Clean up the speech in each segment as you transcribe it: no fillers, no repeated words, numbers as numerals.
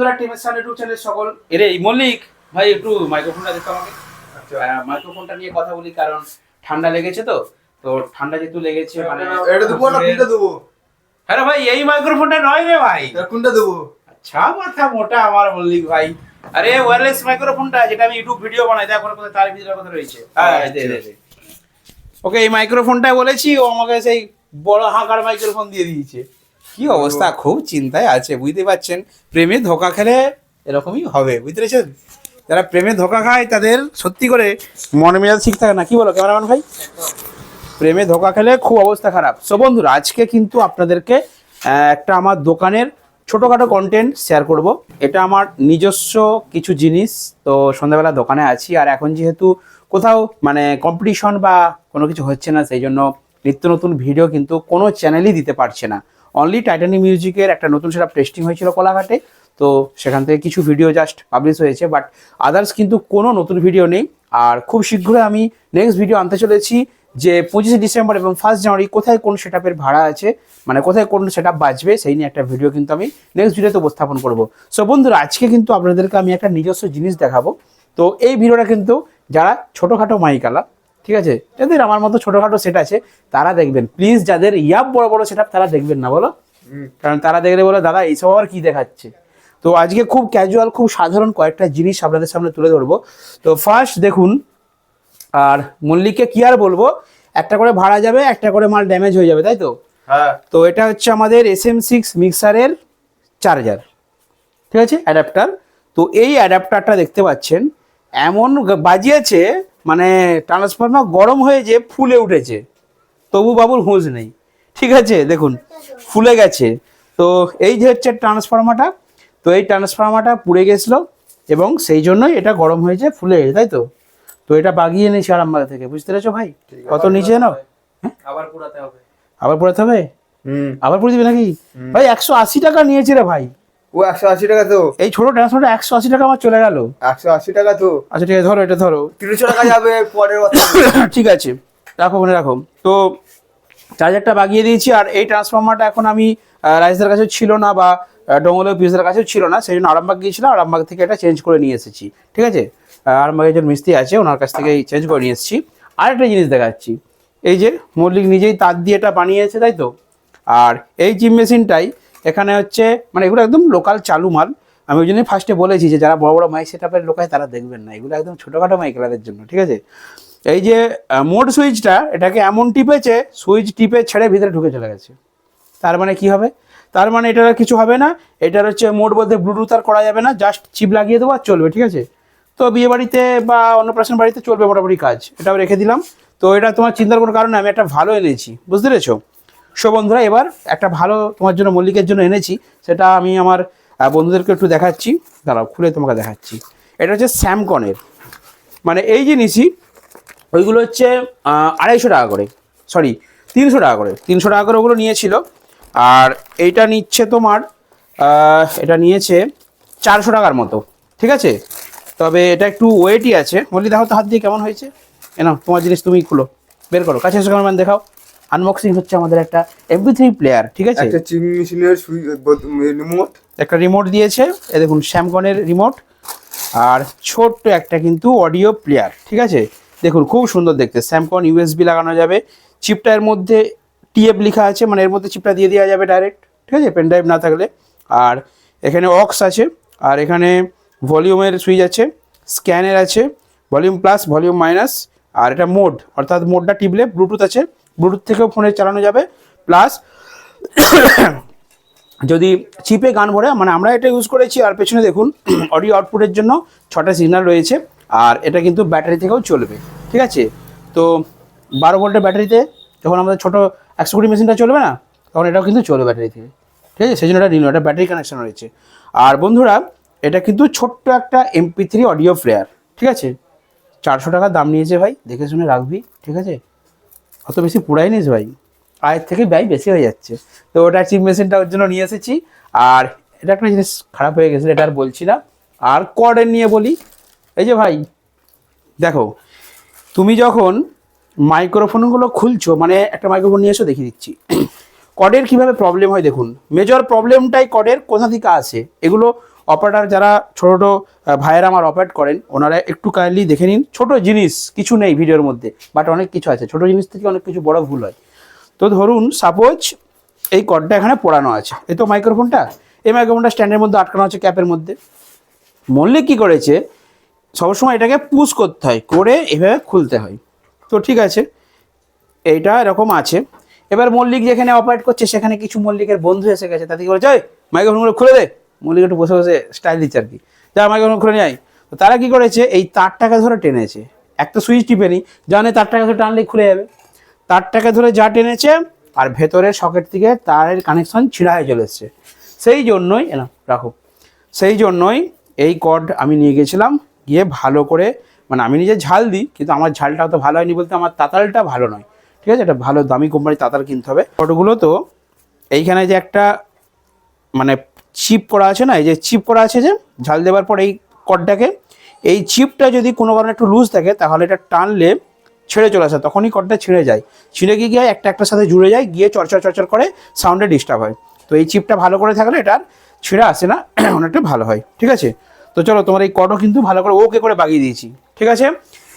বন্ধুরা teams sound YouTube channel সকল এরে মল্লিক ভাই একটু মাইক্রোফোনটা দেখো আমাকে। আচ্ছা মাইক্রোফোনটা নিয়ে কথা বলি কারণ ঠান্ডা লেগেছে তো ঠান্ডা যেহেতু লেগেছে মানে এটা দেবো না কোনটা দেবো? আরে ভাই এই মাইক্রোফোনটা নয় রে ভাই। কোনটা দেবো? আচ্ছা মাথা মোটা আমার মল্লিক ভাই। আরে ওয়্যারলেস মাইক্রোফোনটা যেটা আমি ইউটিউব ভিডিও বানাই দেখো কোথায় তার ভিতরে কথা রয়েছে। দে ওকে এই মাইক্রোফোনটা বলেছি ও আমাকে সেই বড় হাঁকার মাইক্রোফোন দিয়ে দিয়েছে। কি অবস্থা, খুব চিন্তায় আছে বুঝতে পারছেন। প্রেমে ধোকা খেলে এরকমই হবে বুঝতে পেরেছেন। যারা প্রেমে ধোকা খায় তাদের সত্যি করে মন মেজাজ ঠিক থাকে না, কি বলো ক্যামেরাম্যান ভাই? প্রেমে ধোকা খেলে খুব অবস্থা খারাপ। সো বন্ধুরা আজকে কিন্তু আপনাদেরকে একটা আমার দোকানের ছোটোখাটো কন্টেন্ট শেয়ার করব। এটা আমার নিজস্ব কিছু জিনিস। তো সন্ধ্যাবেলা দোকানে আছি আর এখন যেহেতু কোথাও মানে কম্পিটিশন বা কোনো কিছু হচ্ছে না সেই জন্য নিত্য নতুন ভিডিও কিন্তু কোনো চ্যানেলই দিতে পারছে না। অনলি টাইটানিক মিউজিকের একটা নতুন সেটআপ টেস্টিং হয়েছিল কোলাঘাটে, তো সেখান থেকে কিছু ভিডিও জাস্ট পাবলিশ হয়েছে, বাট আদার্স কিন্তু কোনো নতুন ভিডিও নেই। আর খুব শীঘ্রই আমি নেক্সট ভিডিও আনতে চলেছি যে 25শে ডিসেম্বর এবং 1 জানুয়ারি কোথায় কোন সেটআপের ভাড়া আছে, মানে কোথায় কোন সেটআপ বাজবে সেই নিয়ে একটা ভিডিও কিন্তু আমি নেক্সট ভিডিওতে উপস্থাপন করব। সো বন্ধুরা আজকে কিন্তু আপনাদেরকে আমি একটা নিজস্ব জিনিস দেখাবো। তো এই ভিডিওটা কিন্তু যারা ছোটোখাটো মাইকালা, ঠিক আছে, যাদের আমার মতো ছোটোখাটো সেট আছে তারা দেখবেন প্লিজ। যাদের ইয়াব বড় বড় সেটআপ তারা দেখবেন না বলো, কারণ তারা দেখলে বলো দাদা এইসব আবার কি দেখাচ্ছে। তো আজকে খুব ক্যাজুয়াল খুব সাধারণ কয়েকটা জিনিস আপনাদের সামনে তুলে ধরবো। তো ফার্স্ট দেখুন, আর মল্লিককে কি আর বলবো, একটা করে ভাড়া যাবে, একটা করে মাল ড্যামেজ হয়ে যাবে, তাই তো? হ্যাঁ। তো এটা হচ্ছে আমাদের SM6 মিক্সারের চার্জার, ঠিক আছে, অ্যাডাপ্টার। তো এই অ্যাডাপ্টারটা দেখতে পাচ্ছেন এমন বাজিয়েছে মানে ট্রান্সফরমার গরম হয়ে যে ফুলে উঠেছে, তবু বাবুর হুঁশ নেই, ঠিক আছে, দেখুন ফুলে গেছে। তো এই যে হচ্ছে ট্রান্সফরমারটা, তো এই ট্রান্সফরমারটা পুড়ে গেছিলো এবং সেই জন্যই এটা গরম হয়েছে ফুলে গেছে, তাই তো? তো এটা বাগিয়ে নিয়েছি আরামবাগ থেকে, বুঝতে পেরেছো ভাই? কত নিচে নাও, আবার পুরাতে হবে। আবার পুরাতে হবে? আবার পুড়ে দিবে নাকি ভাই? 180 টাকা নিয়েছে রে ভাই। ও 180 টাকা তো? এই ছোট ট্রান্সফারটা 180 টাকা আমার চলে গেল। 180 টাকা তো? আচ্ছা ঠিক আছে, ধরো এটা ধরো, 300 টাকা যাবে পরের বছর। ঠিক আছে রাখো মনে রাখো। তো চার্জারটা বাগিয়ে দিয়েছি। আর এই ট্রান্সফরমারটা এখন আমি রাইসদের কাছেও ছিল না বা ডোঙ্গলের পিসদের কাছেও ছিল না, সেই জন্য আরামবাগ গিয়েছিলাম, আরামবাগ থেকে এটা চেঞ্জ করে নিয়ে এসেছি, ঠিক আছে। আরামবাগে একজন মিস্ত্রি আছে, ওনার কাছ থেকে চেঞ্জ করে নিয়ে এসেছি। আরেকটা জিনিস দেখাচ্ছি, এই যে মল্লিক নিজেই তার দিয়ে এটা বানিয়েছে, তাই তো? আর এই জিম মেশিনটাই এখানে হচ্ছে মানে এগুলো একদম লোকাল চালু মাল। আমি ওই জন্যই ফার্স্টে বলেছি যে যারা বড় বড় মাইক সেটআপের লোক হয় তারা দেখবেন না, এগুলো একদম ছোটোখাটো মাইকেলাদের জন্য, ঠিক আছে। এই যে মোড সুইচটা, এটাকে এমন টিপেছে, সুইচ টিপে ছেড়ে ভিতরে ঢুকে চলে গেছে। তার মানে কি হবে? তার মানে এটার কিছু হবে না, এটার হচ্ছে মোড বলতে ব্লুটুথ আর করা যাবে না, জাস্ট চিপ লাগিয়ে দেবো আর চলবে, ঠিক আছে। তো বিয়ে বাড়িতে বা অন্নপ্রাশন বাড়িতে চলবে মোটামুটি কাজ, এটাও রেখে দিলাম। তো এটা তোমার চিন্তার কোনো কারণে আমি একটা ভালো এনেছি, বুঝতে পেরেছো? সো বন্ধুরা এবার একটা ভালো তোমার জন্য মল্লিকের জন্য এনেছি, সেটা আমি আমার বন্ধুদেরকে একটু দেখাচ্ছি, দাঁড়াও খুলে তোমাকে দেখাচ্ছি। এটা হচ্ছে স্যামকনের, মানে এই জিনিসই ওইগুলো হচ্ছে 250 টাকা করে, সরি 300 টাকা করে, 300 টাকা করে ওগুলো নিয়েছিল। আর এইটা নিচ্ছে তোমার এটা নিয়েছে 400 টাকার মতো, ঠিক আছে। তবে এটা একটু ওয়েটই আছে। বলি দেখো তো হাত দিয়ে কেমন হয়েছে, না তোমার জিনিস তুমি খুলো, বের করো, কাছে এসে ক্যামেরাম্যান দেখাও। আনবক্সিং হচ্ছে আমাদের একটা MP3 প্লেয়ার, ঠিক আছে, একটা চিম মেশিনের রিমোট, একটা রিমোট দিয়েছে, এ দেখুন স্যামকনের রিমোট, আর ছোট্ট একটা কিন্তু অডিও প্লেয়ার, ঠিক আছে। দেখুন খুব সুন্দর দেখতে, স্যামকন USB লাগানো যাবে। চিপটা এর মধ্যে TF লেখা আছে, মানে এর মধ্যে চিপটা দিয়ে দেওয়া যাবে ডাইরেক্ট, ঠিক আছে, পেন ড্রাইভ না থাকলে। আর এখানে অক্স আছে, আর এখানে ভলিউমের সুইচ আছে, স্ক্যানের আছে, ভলিউম প্লাস ভলিউম মাইনাস, আর এটা মোড, অর্থাৎ মোডটা টিপলে ব্লুটুথ আছে, ব্লুটুথ থেকেও ফোনে চালানো যাবে। প্লাস যদি চিপে গান ভরে, মানে আমরা এটা ইউজ করেছি। আর পেছনে দেখুন অডিও আউটপুটের জন্য 6টা সিগন্যাল রয়েছে। আর এটা কিন্তু ব্যাটারি থেকেও চলবে, ঠিক আছে। তো 12 ভোল্টের ব্যাটারিতে যখন আমাদের ছোটো 120 মেশিনটা চলবে না, তখন এটাও কিন্তু চলবে ব্যাটারি থেকে, ঠিক আছে, সেই জন্য এটা নিল, এটা ব্যাটারি কানেকশন রয়েছে। আর বন্ধুরা এটা কিন্তু ছোট্ট একটা MP3 অডিও প্লেয়ার, ঠিক আছে। 400 টাকা দাম নিয়েছে ভাই, দেখে শুনে রাখবি, ঠিক আছে, অত বেশি পুরাই নিস ভাই, আয়ের থেকে ব্যয় বেশি হয়ে যাচ্ছে। তো ওটা চিপ মেশিনটা ওর জন্য নিয়ে এসেছি। আর এটা একটা জিনিস খারাপ হয়ে গেছিলো, এটা আর বলছি না। আর কর্ডের নিয়ে বলি, এই যে ভাই দেখো, তুমি যখন মাইক্রোফোনগুলো খুলছো, মানে একটা মাইক্রোফোন নিয়ে এসো দেখিয়ে দিচ্ছি কর্ডের কীভাবে প্রবলেম হয়। দেখুন মেজর প্রবলেমটাই কর্ডের কোথা থেকে আসে, এগুলো অপারেটার যারা ছোটো ছোটো ভাইয়েরা আমার অপারেট করেন, ওনারা একটু কাইন্ডলি দেখে নিন। ছোটো জিনিস কিছু নেই ভিডিওর মধ্যে, বাট অনেক কিছু আছে। ছোটো জিনিস থেকে অনেক কিছু বড় ভুল হয়। তো ধরুন সাপোজ এই কর্ডটা এখানে পোড়ানো আছে, এই তো মাইক্রোফোনটা, এই মাইক্রোফোনটা স্ট্যান্ডের মধ্যে আটকানো আছে ক্যাপের মধ্যে। মল্লিক কী করেছে, সবসময় এটাকে পুশ করতে হয়, করে এভাবে খুলতে হয়। তো ঠিক আছে, এইটা এরকম আছে। এবার মল্লিক যেখানে অপারেট করছে সেখানে কিছু মল্লিকের বন্ধু এসে গেছে, তাদেরকে বলেছে ওই মাইক্রোফোনগুলো খুলে দে। মল্লিক একটু বসে বসে স্টাইল দিচ্ছে আর কি, যা মাইক্রোফোন খুলে নিয়ে আয়। তো তারা কী করেছে, এই তারটাকে ধরে টেনেছে, একটা সুইচ টিপেনি, জানে তারটাকে ধরে টানলেই খুলে যাবে। তারটাকে ধরে যা টেনেছে, আর ভেতরের সকেট থেকে তারের কানেকশন ছিঁড়া হয়ে চলে এসছে। সেই জন্যই না রাখো, সেই জন্যই এই কর্ড আমি নিয়ে গেছিলাম, গিয়ে ভালো করে, মানে আমি নিজে ঝাল দিই, কিন্তু আমার ঝালটা অত ভালো হয়নি বলতে আমার তাতালটা ভালো নয়, ঠিক আছে, এটা ভালো দামি কোম্পানির তাতাল কিনতে হবে। কর্ডগুলো তো এইখানে যে একটা মানে চিপ করা আছে না, এই যে চিপ করা আছে যে ঝাল দেওয়ার পর এই কর্ডটাকে, এই চিপটা যদি কোনো কারণে একটু লুজ থাকে তাহলে এটা টানলে ছেড়ে চলে আসে, তখনই কর্ডটা ছিঁড়ে যায়। ছিঁড়ে গিয়ে একটা একটার সাথে জুড়ে যায়, গিয়ে চরচর চরচর করে সাউন্ডে ডিস্টার্ব হয়। তো এই চিপটা ভালো করে থাকলে এটার ছিঁড়ে আসে না, অনেকটা ভালো হয়। ঠিক আছে, তো চলো তোমার এই কর্ডও কিন্তু ভালো করে ওকে করে বাগিয়ে দিয়েছি। ঠিক আছে,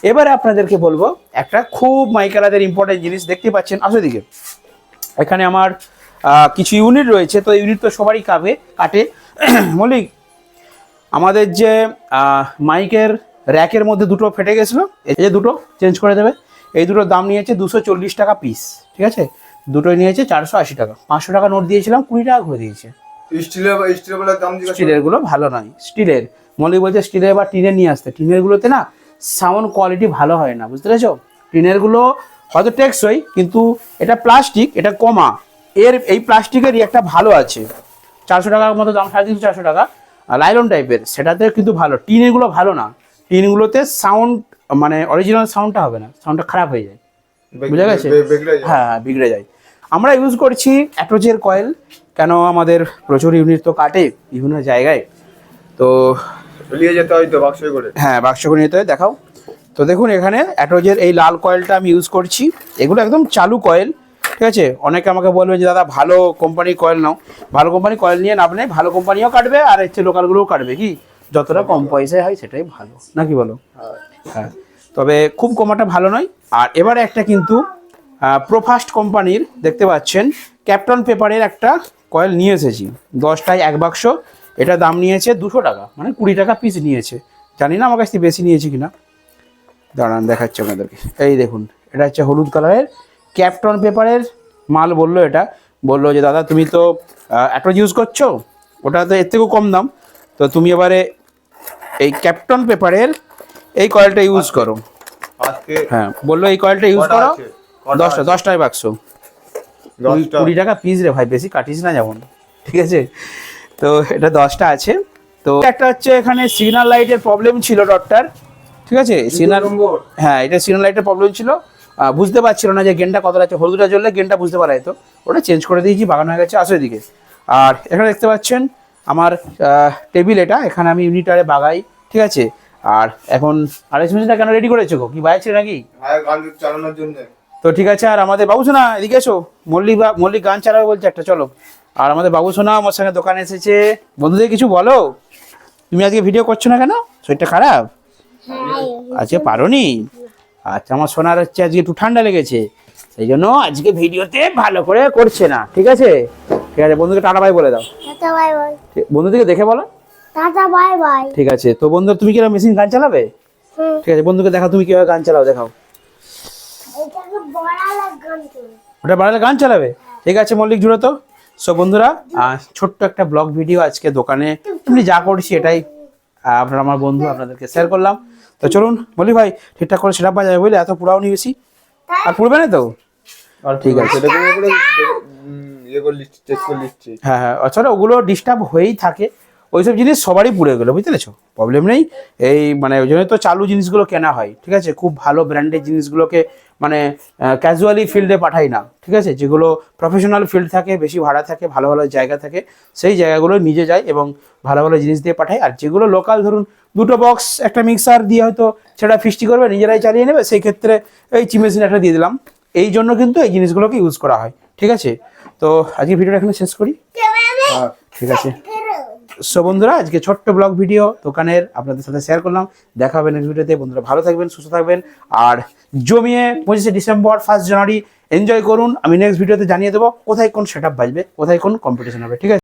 এবারে আপনাদেরকে বলবো একটা খুব মাইকেলাদের ইম্পর্টেন্ট জিনিস, দেখতে পাচ্ছেন আসো দিকে, এখানে আমার কিছু ইউনিট রয়েছে। তো ইউনিট তো সবারই কাটে। মল্লিক, আমাদের যে মাইকের র্যাকের মধ্যে দুটো ফেটে গেছিলো, এই যে দুটো চেঞ্জ করে দেবে। এই দুটোর দাম নিয়েছে 240 টাকা পিস। ঠিক আছে, দুটোই নিয়েছে 480 টাকা। 500 টাকা নোট দিয়েছিলাম, 20 টাকা করে দিয়েছে। স্টিলেরগুলো ভালো নয়, স্টিলের। মল্লিক বলছে স্টিলের বা টিনের নিয়ে আসতে, টিনেরগুলোতে না সাউন্ড কোয়ালিটি ভালো হয় না, বুঝতে পেরেছো। টিনেরগুলো হয়তো টেকসই, কিন্তু এটা প্লাস্টিক, এটা কমা। এই প্লাস্টিকেরই একটা ভালো আছে, 400 টাকার মতো দাম, 350-400 টাকা, লাইলন টাইপের, সেটাতে কিন্তু ভালো। টিনেরগুলো ভালো না, টিনগুলোতে সাউন্ড মানে অরিজিনাল সাউন্ডটা হবে না, সাউন্ডটা খারাপ হয়ে যায়, বুঝা গেছে। হ্যাঁ, বিগড়ে যায়। আমরা ইউজ করছি অ্যাটোজের কয়েল, কেন আমাদের প্রচুর ইউনিট তো কাটে বিভিন্ন জায়গায়, তো নিয়ে যেতে হয় তো বাক্সে করে। হ্যাঁ, বাক্স করে নিতে হয়। দেখাও তো, দেখুন এখানে অ্যাটোজের এই লাল কয়েলটা আমি ইউজ করছি, এগুলো একদম চালু কয়েল। ঠিক আছে, অনেকে আমাকে বলবে যে দাদা ভালো কোম্পানির কয়েল নাও। ভালো কোম্পানির কয়েল নিয়ে নাম নেই, ভালো কোম্পানিও কাটবে আর হচ্ছে লোকালগুলোও কাটবে, কি যতটা কম পয়সায় হয় সেটাই ভালো, নাকি বলো। হ্যাঁ, তবে খুব কমাটা ভালো নয়। আর এবারে একটা কিন্তু প্রোফাস্ট কোম্পানির দেখতে পাচ্ছেন ক্যাপ্টন পেপারের একটা কয়েল নিয়ে এসেছি, 10টায় 1 বাক্স। এটা দাম নিয়েছে 200 টাকা, মানে 20 টাকা পিস নিয়েছে। জানি না আমার কাছ থেকে বেশি নিয়েছে কিনা, দাঁড়ান দেখাচ্ছে আপনাদেরকে। এই দেখুন, এটা হচ্ছে হলুদ কালারের ক্যাপ্টন পেপারের মাল। বললো যে দাদা তুমি তো অ্যাটোজ ইউজ করছো, ওটা তো এর থেকেও কম দাম, তো তুমি এবারে এই ক্যাপ্টন পেপারের এই কয়েলটা ইউজ করো। হ্যাঁ, বললো এই কয়েলটা ইউজ করো, 10টায় বাক্স, 20 টাকা পিস রে ভাই, বেশি কাটিস না যেমন। ঠিক আছে, তো এটা 10টা আছে। তো একটা হচ্ছে এখানে সিগন্যাল লাইটের প্রবলেম ছিল ডটটার। ঠিক আছে, সিগন্যাল, হ্যাঁ এটা সিগন্যাল লাইটের প্রবলেম ছিল, বুঝতে পারছিল না যে গেনটা কতটা আছে, হলুদটা জ্বললে গেনটা বুঝতে পারা যেত, ওটা চেঞ্জ করে দিয়েছি, বাগানো হয়ে গেছে। আসো এদিকে। আর এখানে দেখতে পাচ্ছেন আমার টেবিল, এটা এখানে আমি ইউনিটারে বাগাই। ঠিক আছে, আর এখন আড়াইশ মিনিটটা কেন রেডি করেছো গো, কি বাইরে ছিল নাকি? গান চালানোর জন্য। তো ঠিক আছে, আর আমাদের বাবু সোনা এদিকে এসো, মল্লিক গান চালাবে বলছে একটা, চলো। আর আমাদের বাবু সোনা আমার সঙ্গে দোকানে এসেছে। বন্ধুদের কিছু বলো, তুমি আজকে ভিডিও করছো না কেন, শরীরটা খারাপ? আজকে পারোনি? আচ্ছা, আমার সোনার হচ্ছে আজকে একটু ঠান্ডা লেগেছে, সেই জন্য আজকে ভিডিওতে ভালো করে করছে না। ঠিক আছে, ঠিক আছে, বন্ধুকে টাটা বাই বলে দাও। Tata bye bye. বন্ধুদেরকে দেখে বলো টাটা বাই বাই। ঠিক আছে, তো বন্ধু তুমি কি মেশিন গান চালাবে? ঠিক আছে, বন্ধুকে দেখাও তুমি কিভাবে গান চালাও, দেখাও। এটাকে বড়ালে গান চলে, ওটা বাড়ালে গান চালাবে। ঠিক আছে মল্লিক, জুড়ো তো। সো বন্ধুরা, ছোট্ট একটা ব্লগ ভিডিও আজকে দোকানে এমনি যা করছি এটাই আপনারা আমার বন্ধু আপনাদেরকে শেয়ার করলাম। তো চলুন মল্লিক ভাই, ঠিকঠাক করে সেটা পাওয়া যাবে বুঝলে, এত পুরাও নি বেশি, আর পুড়বে না তো? ঠিক আছে, হ্যাঁ হ্যাঁ, আচ্ছা ওগুলো ডিস্টার্ব হয়েই থাকে, ওইসব জিনিস সবারই পুড়ে গেলো, বুঝতে পেরেছো, প্রবলেম নেই। এই মানে ওই জন্য তো চালু জিনিসগুলো কেনা হয়। ঠিক আছে, খুব ভালো ব্র্যান্ডের জিনিসগুলোকে মানে ক্যাজুয়ালি ফিল্ডে পাঠাই না। ঠিক আছে, যেগুলো প্রফেশনাল ফিল্ড থাকে, বেশি ভাড়া থাকে, ভালো ভালো জায়গা থাকে, সেই জায়গাগুলো নিজে যায় এবং ভালো ভালো জিনিস দিয়ে পাঠায়। আর যেগুলো লোকাল, ধরুন দুটো বক্স একটা মিক্সার দিয়ে হয়তো সেটা ফিস্টি করবে, নিজেরাই চালিয়ে নেবে, সেই ক্ষেত্রে এই চিমেশিন একটা দিয়ে দিলাম। এই জন্য কিন্তু এই জিনিসগুলোকে ইউজ করা হয়। ঠিক আছে, তো আজকে ভিডিওটা এখানে শেষ করি। ঠিক আছে, সো বন্ধুরা আজকে ছোট্ট ব্লগ ভিডিও দোকানের আপনাদের সাথে শেয়ার করলাম। দেখা হবে নেক্সট ভিডিওতে। বন্ধুরা ভালো থাকবেন, সুস্থ থাকবেন, আর জমিয়ে 25শে ডিসেম্বর 1 জানুয়ারি এনজয় করুন। আমি নেক্সট ভিডিওতে জানিয়ে দেবো কোথায় কোন সেট আপ বাজবে, কোথায় কোন কম্পিটিশন হবে, ঠিক আছে?